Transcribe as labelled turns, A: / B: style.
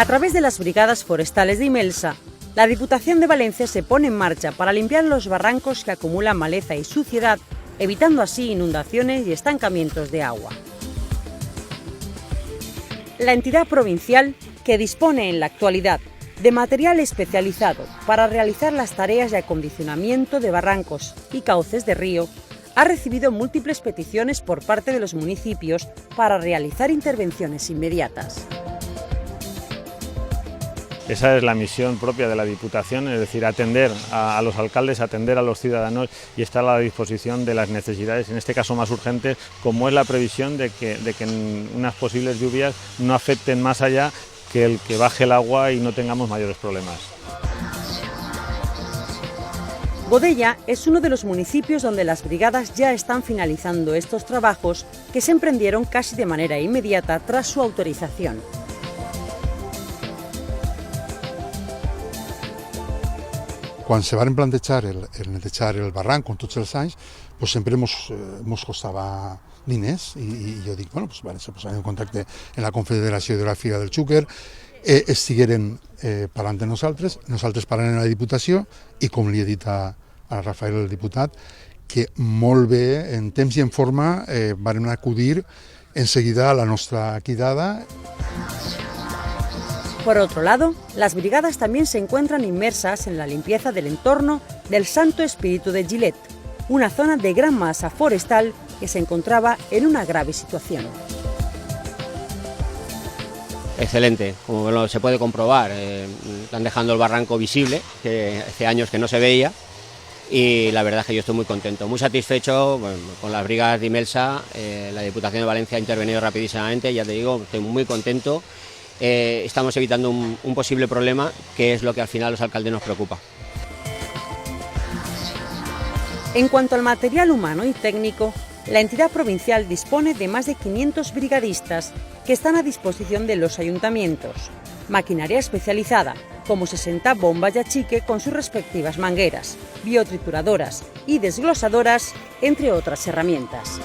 A: A través de las brigadas forestales de Imelsa, la Diputación de Valencia se pone en marcha para limpiar los barrancos que acumulan maleza y suciedad, evitando así inundaciones y estancamientos de agua. La entidad provincial, que dispone en la actualidad de material especializado para realizar las tareas de acondicionamiento de barrancos y cauces de río, ha recibido múltiples peticiones por parte de los municipios para realizar intervenciones inmediatas.
B: Esa es la misión propia de la Diputación, es decir, atender a los alcaldes, atender a los ciudadanos y estar a la disposición de las necesidades, en este caso más urgentes, como es la previsión de que unas posibles lluvias no afecten más allá que el que baje el agua y no tengamos mayores problemas.
A: Godella es uno de los municipios donde las brigadas ya están finalizando estos trabajos que se emprendieron casi de manera inmediata tras su autorización.
C: Quan se van plantejar el netejar el barranc tots els anys, pues sempre mos costava diners i jo dic, bueno, pues se posaven en contacte en la Confederació Hidrogràfica del Xúquer, estigueren parlant de nosaltres parlant en la Diputació i, com li he dit a Rafael, el diputat, que molt bé, en temps i en forma, van acudir enseguida a la nostra quedada.
A: Por otro lado, las brigadas también se encuentran inmersas en la limpieza del entorno del Santo Espíritu de Gilet, una zona de gran masa forestal que se encontraba en una grave situación.
D: Excelente, como se puede comprobar, están dejando el barranco visible, que hace años que no se veía, y la verdad es que yo estoy muy contento, muy satisfecho con las brigadas de Imelsa. La Diputación de Valencia ha intervenido rapidísimamente, ya te digo, estoy muy contento. Estamos evitando un posible problema, que es lo que al final a los alcaldes nos preocupa.
A: En cuanto al material humano y técnico, la entidad provincial dispone de más de 500 brigadistas que están a disposición de los ayuntamientos, maquinaria especializada, como 60 bombas de achique con sus respectivas mangueras, biotrituradoras y desglosadoras, entre otras herramientas.